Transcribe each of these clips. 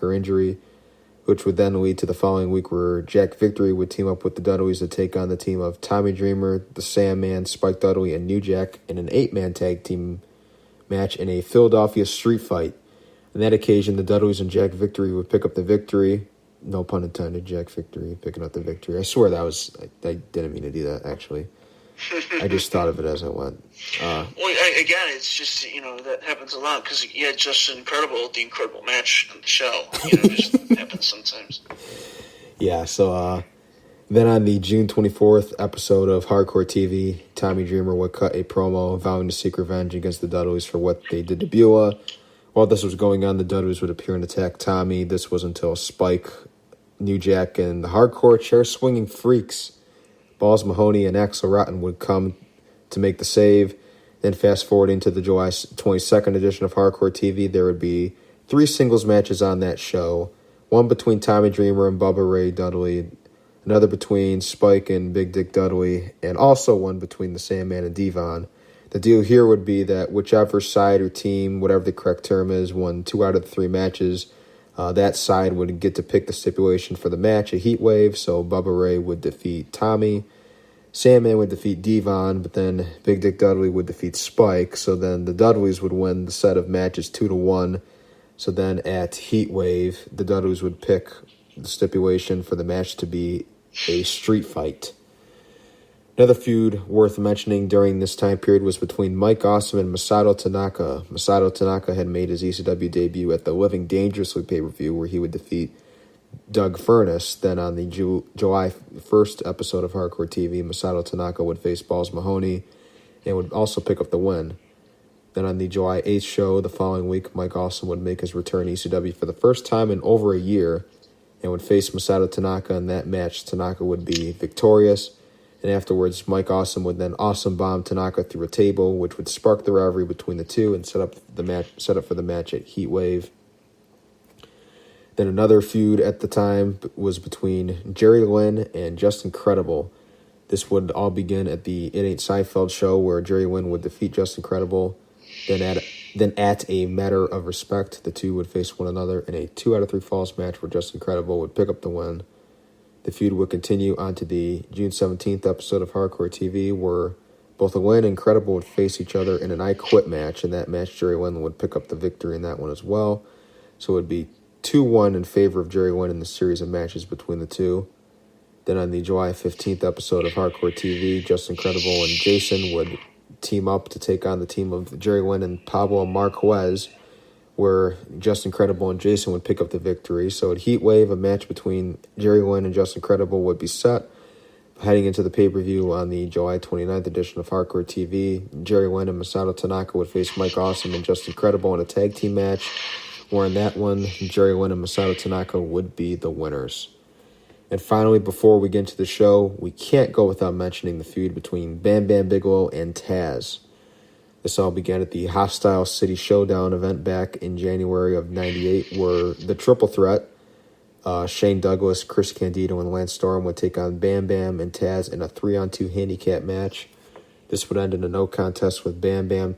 her injury, which would then lead to the following week where Jack Victory would team up with the Dudleys to take on the team of Tommy Dreamer, the Sandman, Spike Dudley, and New Jack in an 8-man tag team match in a Philadelphia street fight. On that occasion, the Dudleys and Jack Victory would pick up the victory. No pun intended, Jack Victory picking up the victory. I swear I didn't mean to do that, actually. I just thought of it as I went. Again, it's just, that happens a lot because you had just the incredible match on the show. Just happens sometimes. Yeah, so then on the June 24th episode of Hardcore TV, Tommy Dreamer would cut a promo vowing to seek revenge against the Dudleys for what they did to Beulah. While this was going on, the Dudleys would appear and attack Tommy. This was until Spike, New Jack, and the Hardcore chair-swinging freaks, Balls Mahoney and Axel Rotten, would come to make the save. Then fast forwarding to the July 22nd edition of Hardcore TV, there would be 3 singles matches on that show. One between Tommy Dreamer and Bubba Ray Dudley, another between Spike and Big Dick Dudley, and also one between the Sandman and Devon. The deal here would be that whichever side or team, whatever the correct term is, won 2 out of the 3 matches, that side would get to pick the stipulation for the match, a Heat Wave. So Bubba Ray would defeat Tommy, Sandman would defeat Devon, but then Big Dick Dudley would defeat Spike. So then the Dudleys would win the set of matches 2-1. So then at Heat Wave, the Dudleys would pick the stipulation for the match to be a street fight. Another feud worth mentioning during this time period was between Mike Awesome and Masato Tanaka. Masato Tanaka had made his ECW debut at the Living Dangerously pay-per-view, where he would defeat Doug Furness. Then on the July 1st episode of Hardcore TV, Masato Tanaka would face Balls Mahoney and would also pick up the win. Then on the July 8th show the following week, Mike Awesome would make his return to ECW for the first time in over a year and would face Masato Tanaka. In that match, Tanaka would be victorious. And afterwards, Mike Awesome would then awesome bomb Tanaka through a table, which would spark the rivalry between the two and set up for the match at Heat Wave. Then another feud at the time was between Jerry Lynn and Justin Credible. This would all begin at the It Ain't Seinfeld show, where Jerry Lynn would defeat Justin Credible. Then at a matter of respect, the two would face one another in a 2 out of 3 falls match where Justin Credible would pick up the win. The feud would continue on to the June 17th episode of Hardcore TV, where both Lynn and Credible would face each other in an I Quit match. In that match, Jerry Lynn would pick up the victory in that one as well. So it would be 2-1 in favor of Jerry Lynn in the series of matches between the two. Then on the July 15th episode of Hardcore TV, Justin Credible and Jason would team up to take on the team of Jerry Lynn and Pablo Marquez, where Justin Credible and Jason would pick up the victory. So at Heat Wave, a match between Jerry Lynn and Justin Credible would be set. Heading into the pay-per-view on the July 29th edition of Hardcore TV, Jerry Lynn and Masato Tanaka would face Mike Awesome and Justin Credible in a tag team match, where in that one, Jerry Lynn and Masato Tanaka would be the winners. And finally, before we get into the show, we can't go without mentioning the feud between Bam Bam Bigelow and Taz. This all began at the Hostile City Showdown event back in January of '98, where the triple threat, Shane Douglas, Chris Candido, and Lance Storm would take on Bam Bam and Taz in a 3-on-2 handicap match. This would end in a no contest with Bam Bam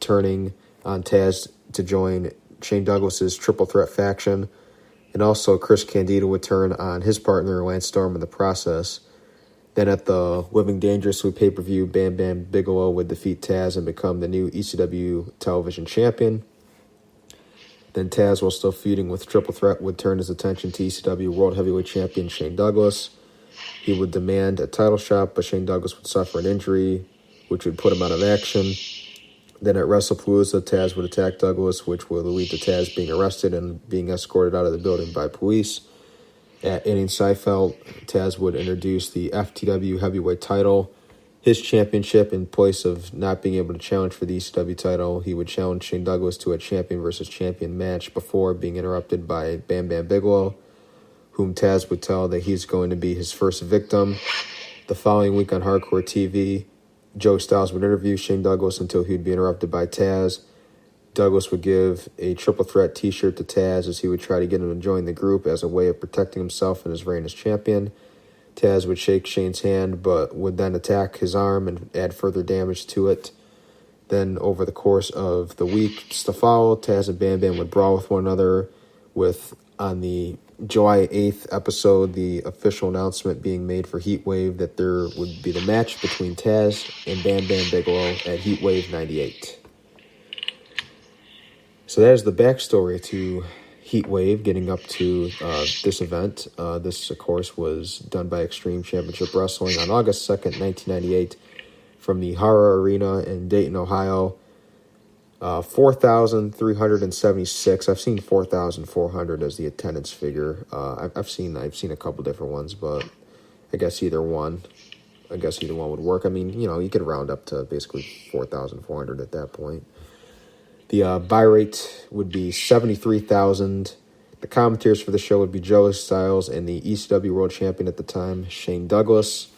turning on Taz to join Shane Douglas's triple threat faction, and also Chris Candido would turn on his partner Lance Storm in the process. Then at the Living Dangerously pay-per-view, Bam Bam Bigelow would defeat Taz and become the new ECW television champion. Then Taz, while still feuding with Triple Threat, would turn his attention to ECW World Heavyweight Champion Shane Douglas. He would demand a title shot, but Shane Douglas would suffer an injury, which would put him out of action. Then at WrestlePalooza, Taz would attack Douglas, which would lead to Taz being arrested and being escorted out of the building by police. At It Ain't Seinfeld, Taz would introduce the FTW heavyweight title, his championship. In place of not being able to challenge for the ECW title, he would challenge Shane Douglas to a champion versus champion match before being interrupted by Bam Bam Bigelow, whom Taz would tell that he's going to be his first victim. The following week on Hardcore TV, Joe Styles would interview Shane Douglas until he'd be interrupted by Taz. Douglas would give a triple threat t-shirt to Taz as he would try to get him to join the group as a way of protecting himself in his reign as champion. Taz would shake Shane's hand, but would then attack his arm and add further damage to it. Then over the course of the weeks to follow, Taz and Bam Bam would brawl with one another, with on the July 8th episode, the official announcement being made for Heat Wave that there would be the match between Taz and Bam Bam Bigelow at Heat Wave 98. So that is the backstory to Heat Wave getting up to this event. This, of course, was done by Extreme Championship Wrestling on August 2nd, 1998 from the Hara Arena in Dayton, Ohio. 4,376. I've seen 4,400 as the attendance figure. I've seen a couple different ones, but I guess either one would work. I mean, you could round up to basically 4,400 at that point. The buy rate would be 73,000. The commentators for the show would be Joe Styles and the ECW World Champion at the time, Shane Douglas.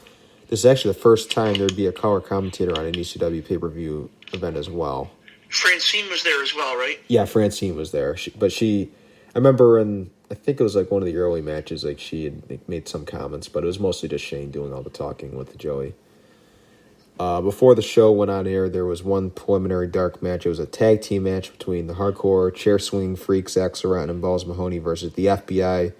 This is actually the first time there would be a color commentator on an ECW pay-per-view event as well. Francine was there as well, right? Yeah, Francine was there. I remember I think it was like one of the early matches, like she had made some comments, but it was mostly just Shane doing all the talking with Joey. Before the show went on air, there was one preliminary dark match. It was a tag team match between the Hardcore Chair Swing Freaks, Zach Surratt and Balls Mahoney versus the FBI,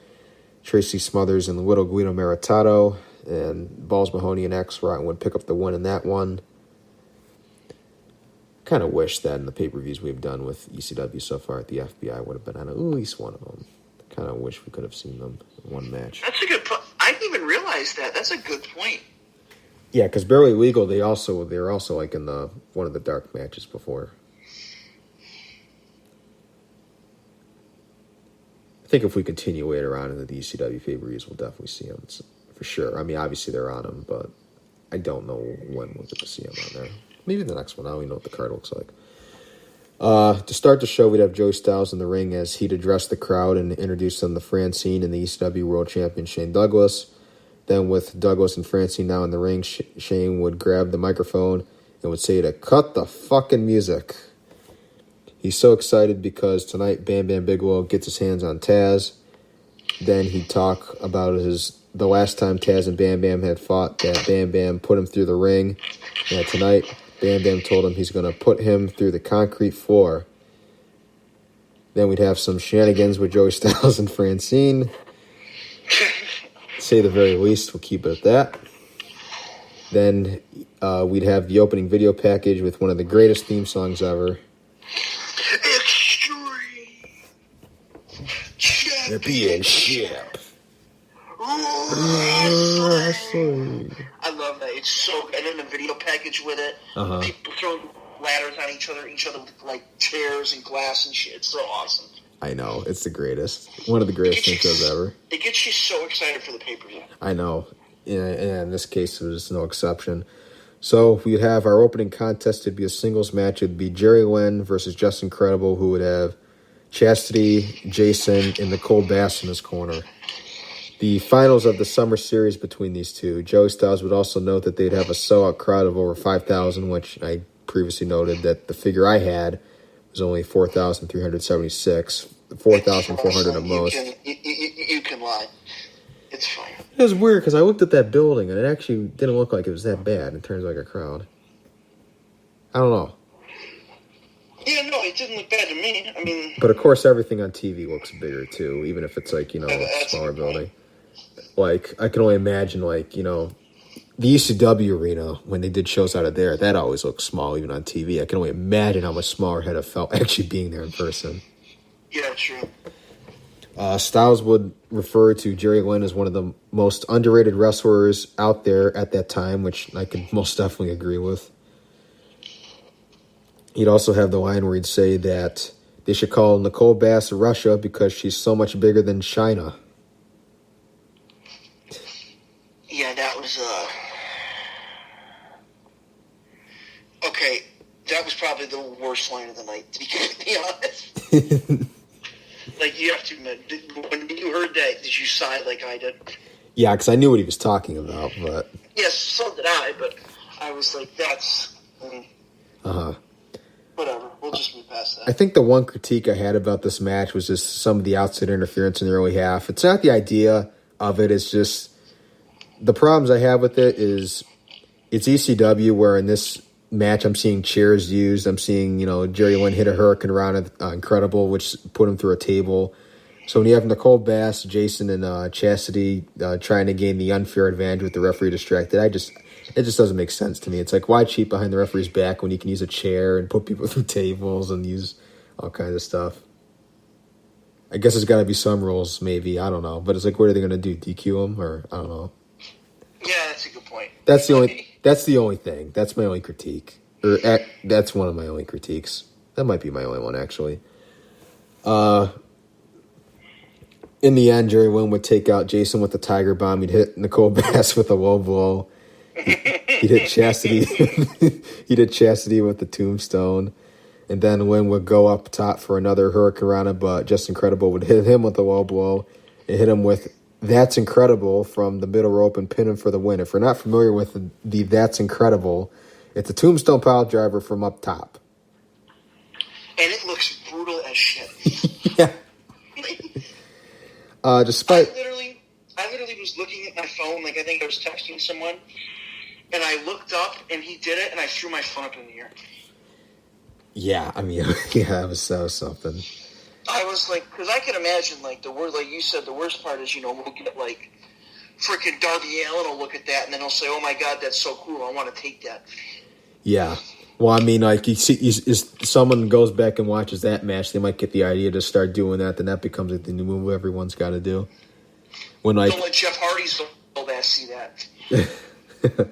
Tracy Smothers and Little Guido Maritato, and Balls Mahoney and X Surratt would pick up the win in that one. Kind of wish that in the pay-per-views we've done with ECW so far at the FBI would have been on at least one of them. Kind of wish we could have seen them in one match. That's a good point. I didn't even realize that. That's a good point. Yeah, because Barely Legal, they were also like in one of the dark matches before. I think if we continue later on in the ECW pay-per-views, we'll definitely see them for sure. I mean, obviously they're on them, but I don't know when we'll get to see them on there. Maybe the next one. I don't even know what the card looks like. To start the show, we'd have Joey Styles in the ring as he'd address the crowd and introduce them to Francine and the ECW World Champion Shane Douglas. Then with Douglas and Francine now in the ring, Shane would grab the microphone and would say to cut the fucking music. He's so excited because tonight Bam Bam Bigelow gets his hands on Taz. Then he'd talk about the last time Taz and Bam Bam had fought, that Bam Bam put him through the ring. And tonight, Bam Bam told him he's going to put him through the concrete floor. Then we'd have some shenanigans with Joey Styles and Francine. Say the very least, we'll keep it at that. Then we'd have the opening video package with one of the greatest theme songs ever. Extreme Championship. Wrestling. I love that. It's so good. And then the video package with it. Uh-huh. People throwing ladders on each other with like chairs and glass and shit. It's so awesome. I know. It's the greatest. One of the greatest theme shows ever. It gets you so excited for the pay-per-view. I know. Yeah, in this case, it was no exception. So we'd have our opening contest to be a singles match. It would be Jerry Lynn versus Justin Credible, who would have Chastity, Jason, and Nicole Bass in his corner. The finals of the summer series between these two. Joey Styles would also note that they'd have a sellout crowd of over 5,000, which I previously noted that the figure I had was only 4,376, 4,400 at most. You can lie. It's fine. It was weird because I looked at that building and it actually didn't look like it was that bad in terms of like a crowd. I don't know. Yeah, no, it didn't look bad to me. I mean... But of course everything on TV looks bigger too, even if it's like, a smaller building. Like, I can only imagine like, the ECW arena, when they did shows out of there, that always looked small even on TV. I can only imagine how much smaller it had felt actually being there in person. Yeah, true. Styles would refer to Jerry Lynn as one of the most underrated wrestlers out there at that time, which I could most definitely agree with. He'd also have the line where he'd say that they should call Nicole Bass Russia because she's so much bigger than China. Yeah, that was, okay, that was probably the worst line of the night, to be honest. Like, you have to admit, when you heard that, did you sigh like I did? Yeah, because I knew what he was talking about, but... Yes, so did I, but I was like, that's... Uh-huh. Whatever, we'll just move past that. I think the one critique I had about this match was just some of the outside interference in the early half. It's not the idea of it, it's just... The problems I have with it is it's ECW, where in this match I'm seeing chairs used. I'm seeing, Jerry Lynn hit a hurricane around Incredible, which put him through a table. So when you have Nicole Bass, Jason, and Chastity trying to gain the unfair advantage with the referee distracted, it just doesn't make sense to me. It's like, why cheat behind the referee's back when you can use a chair and put people through tables and use all kinds of stuff? I guess there's got to be some rules, maybe. I don't know. But it's like, what are they going to do? DQ them? Or I don't know. Yeah, that's a good point. That's the only thing. That's my only critique. That's one of my only critiques. That might be my only one, actually. In the end, Jerry Lynn would take out Jason with the Tiger Bomb. He'd hit Nicole Bass with a low blow. He'd hit Chastity. He'd hit Chastity with the Tombstone. And then Lynn would go up top for another Hurricane Rana, but Just Incredible would hit him with a low blow and hit him with That's Incredible from the middle rope and pin him for the win. If you're not familiar with the That's Incredible, it's a Tombstone pile driver from up top. And it looks brutal as shit. Yeah. Despite I literally was looking at my phone, like I think I was texting someone, and I looked up and he did it, and I threw my phone up in the air. Yeah, I mean, yeah, that was something. I was like, because I can imagine, like like you said, the worst part is, we'll get like freaking Darby Allin will look at that and then he'll say, "Oh my God, that's so cool! I want to take that." Yeah. Well, I mean, like, you see, someone goes back and watches that match, they might get the idea to start doing that, then that becomes like the new move everyone's got to do. When, like, don't let Jeff Hardy's old ass see that.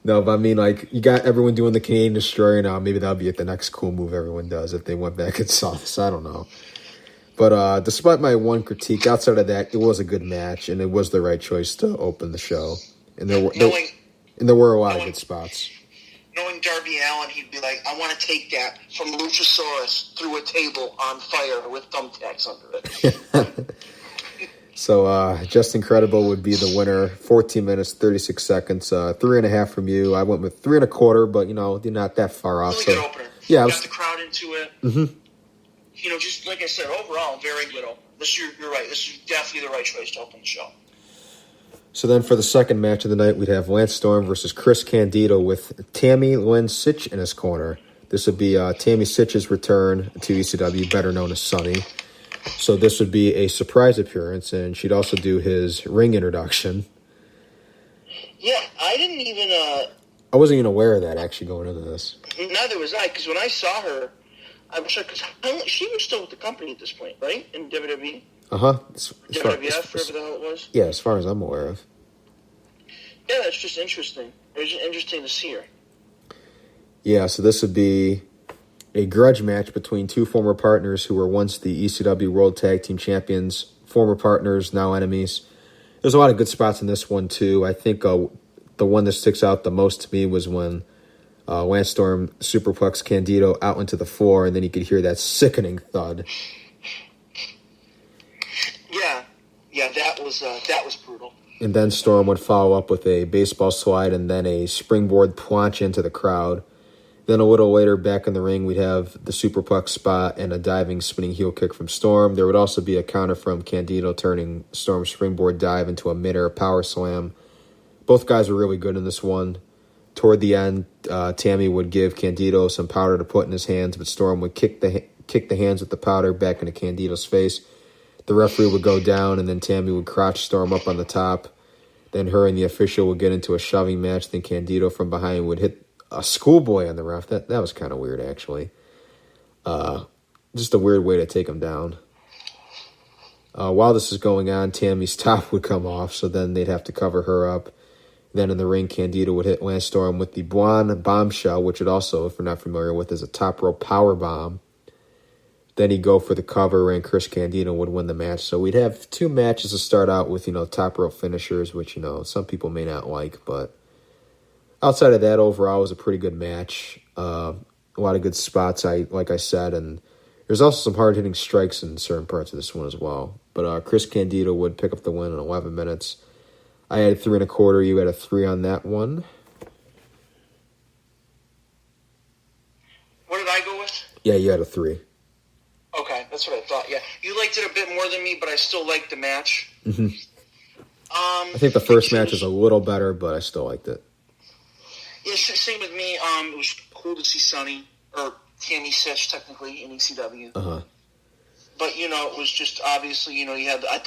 No, but I mean, like, you got everyone doing the Canadian Destroyer now. Maybe that'll be the next cool move everyone does if they went back and saw this. I don't know. But despite my one critique, outside of that, it was a good match, and it was the right choice to open the show. And there were a lot of good spots. Knowing Darby Allin, he'd be like, "I want to take that from Luchasaurus through a table on fire with thumbtacks under it." So, Just Incredible would be the winner. 14 minutes, 36 seconds. 3.5 from you. I went with 3 1/4, but, you're not that far off. Really good opener. Yeah, got the crowd into it. Mm-hmm. Just like I said, overall, very good opener. You're right. This is definitely the right choice to open the show. So then for the second match of the night, we'd have Lance Storm versus Chris Candido with Tammy Lynn Sitch in his corner. This would be Tammy Sitch's return to ECW, better known as Sunny. So this would be a surprise appearance, and she'd also do his ring introduction. Yeah, I didn't even... I wasn't even aware of that, actually, going into this. Neither was I, because when I saw her, I was like, because she was still with the company at this point, right? In WWE? Uh-huh. WWF, whatever the hell it was? Yeah, as far as I'm aware of. Yeah, that's just interesting. It was just interesting to see her. Yeah, so this would be a grudge match between two former partners who were once the ECW World Tag Team Champions, former partners, now enemies. There's a lot of good spots in this one, too. I think the one that sticks out the most to me was when Lance Storm superplexed Candido out into the floor, and then you could hear that sickening thud. Yeah, that was brutal. And then Storm would follow up with a baseball slide and then a springboard planche into the crowd. Then a little later, back in the ring, we'd have the superplex spot and a diving spinning heel kick from Storm. There would also be a counter from Candido turning Storm's springboard dive into a midair power slam. Both guys were really good in this one. Toward the end, Tammy would give Candido some powder to put in his hands, but Storm would kick the hands with the powder back into Candido's face. The referee would go down, and then Tammy would crotch Storm up on the top. Then her and the official would get into a shoving match. Then Candido from behind would hit a schoolboy on the ref. That was kind of weird, actually. Just a weird way to take him down. While this is going on, Tammy's top would come off, so then they'd have to cover her up. Then in the ring, Candido would hit Lance Storm with the Blonde Bombshell, which would also, if you're not familiar with, is a top rope power bomb. Then he'd go for the cover, and Chris Candido would win the match. So we'd have two matches to start out with, top rope finishers, which, some people may not like. But outside of that, overall, it was a pretty good match. A lot of good spots, like I said. And there's also some hard-hitting strikes in certain parts of this one as well. But Chris Candido would pick up the win in 11 minutes. I had 3 1/4. You had a 3 on that one. What did I go with? Yeah, you had a 3. Okay, that's what I thought. Yeah, you liked it a bit more than me, but I still liked the match. Mm-hmm. I think the first match is a little better, but I still liked it. Yeah, same with me. It was cool to see Sunny, or Tammy Sitch, technically, in ECW. Uh-huh. But, it was just obviously, you had. I